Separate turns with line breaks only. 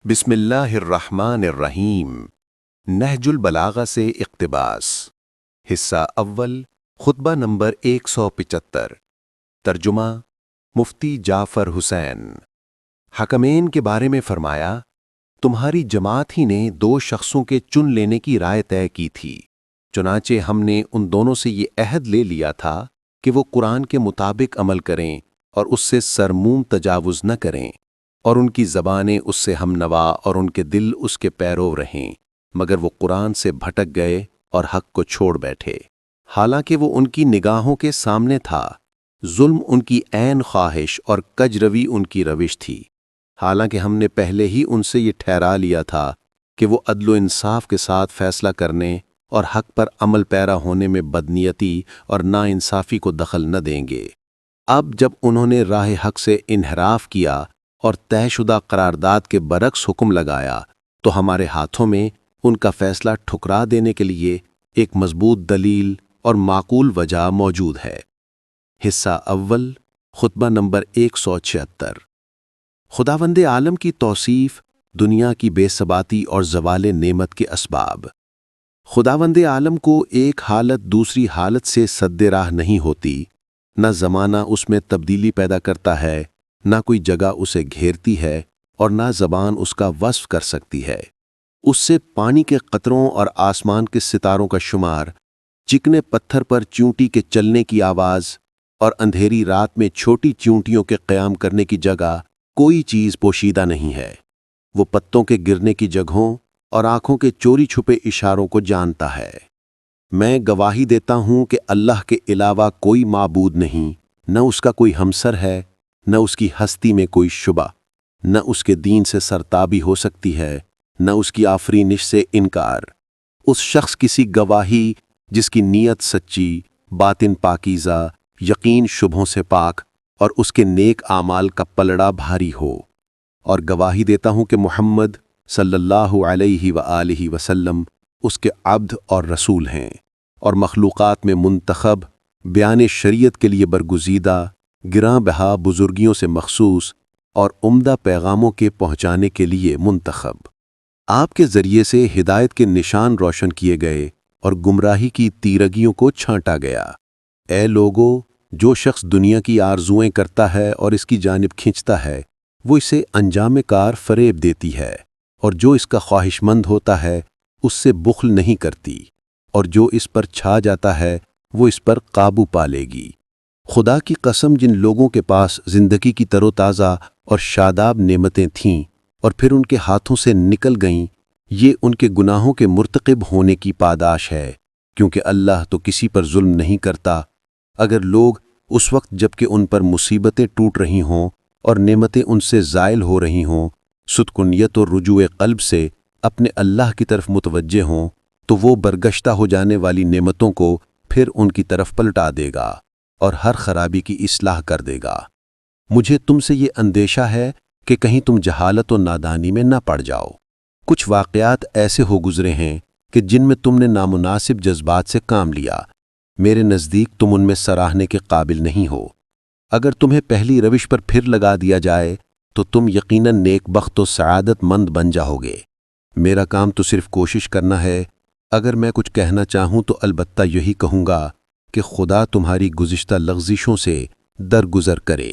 بسم اللہ الرحمن الرحیم۔ نہج البلاغہ سے اقتباس، حصہ اول، خطبہ نمبر 175۔ ترجمہ مفتی جعفر حسین۔ حکمین کے بارے میں فرمایا، تمہاری جماعت ہی نے 2 شخصوں کے چن لینے کی رائے طے کی تھی، چنانچہ ہم نے ان دونوں سے یہ عہد لے لیا تھا کہ وہ قرآن کے مطابق عمل کریں اور اس سے سرموم تجاوز نہ کریں، اور ان کی زبانیں اس سے ہم نوا اور ان کے دل اس کے پیرو رہیں، مگر وہ قرآن سے بھٹک گئے اور حق کو چھوڑ بیٹھے، حالانکہ وہ ان کی نگاہوں کے سامنے تھا۔ ظلم ان کی عین خواہش اور کج روی ان کی روش تھی، حالانکہ ہم نے پہلے ہی ان سے یہ ٹھہرا لیا تھا کہ وہ عدل و انصاف کے ساتھ فیصلہ کرنے اور حق پر عمل پیرا ہونے میں بدنیتی اور ناانصافی کو دخل نہ دیں گے۔ اب جب انہوں نے راہ حق سے انحراف کیا اور طے شدہ قرارداد کے برعکس حکم لگایا، تو ہمارے ہاتھوں میں ان کا فیصلہ ٹھکرا دینے کے لیے ایک مضبوط دلیل اور معقول وجہ موجود ہے۔ حصہ اول، خطبہ نمبر 176۔ خداوند عالم کی توصیف دنیا کی بے ثباتی اور زوال نعمت کے اسباب۔ خداوند عالم کو ایک حالت دوسری حالت سے سد راہ نہیں ہوتی، نہ زمانہ اس میں تبدیلی پیدا کرتا ہے، نہ کوئی جگہ اسے گھیرتی ہے، اور نہ زبان اس کا وصف کر سکتی ہے۔ اس سے پانی کے قطروں اور آسمان کے ستاروں کا شمار، چکنے پتھر پر چیونٹی کے چلنے کی آواز اور اندھیری رات میں چھوٹی چیونٹیوں کے قیام کرنے کی جگہ کوئی چیز پوشیدہ نہیں ہے۔ وہ پتوں کے گرنے کی جگہوں اور آنکھوں کے چوری چھپے اشاروں کو جانتا ہے۔ میں گواہی دیتا ہوں کہ اللہ کے علاوہ کوئی معبود نہیں، نہ اس کا کوئی ہمسر ہے، نہ اس کی ہستی میں کوئی شبہ، نہ اس کے دین سے سرتابی ہو سکتی ہے، نہ اس کی آفرینش سے انکار۔ اس شخص کسی گواہی جس کی نیت سچی، باطن پاکیزہ، یقین شبہوں سے پاک اور اس کے نیک اعمال کا پلڑا بھاری ہو، اور گواہی دیتا ہوں کہ محمد صلی اللہ علیہ وآلہ وسلم اس کے عبد اور رسول ہیں، اور مخلوقات میں منتخب، بیان شریعت کے لیے برگزیدہ، گراں بہا بزرگیوں سے مخصوص اور عمدہ پیغاموں کے پہنچانے کے لیے منتخب۔ آپ کے ذریعے سے ہدایت کے نشان روشن کیے گئے اور گمراہی کی تیرگیوں کو چھانٹا گیا۔ اے لوگو، جو شخص دنیا کی آرزوئیں کرتا ہے اور اس کی جانب کھنچتا ہے، وہ اسے انجام کار فریب دیتی ہے، اور جو اس کا خواہش مند ہوتا ہے اس سے بخل نہیں کرتی، اور جو اس پر چھا جاتا ہے وہ اس پر قابو پا لے گی۔ خدا کی قسم، جن لوگوں کے پاس زندگی کی تر و تازہ اور شاداب نعمتیں تھیں اور پھر ان کے ہاتھوں سے نکل گئیں، یہ ان کے گناہوں کے مرتکب ہونے کی پاداش ہے، کیونکہ اللہ تو کسی پر ظلم نہیں کرتا۔ اگر لوگ اس وقت جب کہ ان پر مصیبتیں ٹوٹ رہی ہوں اور نعمتیں ان سے زائل ہو رہی ہوں، صدقنیت اور رجوع قلب سے اپنے اللہ کی طرف متوجہ ہوں، تو وہ برگشتہ ہو جانے والی نعمتوں کو پھر ان کی طرف پلٹا دے گا اور ہر خرابی کی اصلاح کر دے گا۔ مجھے تم سے یہ اندیشہ ہے کہ کہیں تم جہالت و نادانی میں نہ پڑ جاؤ۔ کچھ واقعات ایسے ہو گزرے ہیں کہ جن میں تم نے نامناسب جذبات سے کام لیا، میرے نزدیک تم ان میں سراہنے کے قابل نہیں ہو۔ اگر تمہیں پہلی روش پر پھر لگا دیا جائے تو تم یقیناً نیک بخت و سعادت مند بن جاؤ گے۔ میرا کام تو صرف کوشش کرنا ہے۔ اگر میں کچھ کہنا چاہوں تو البتہ یہی کہوں گا کہ خدا تمہاری گزشتہ لغزشوں سے درگزر کرے۔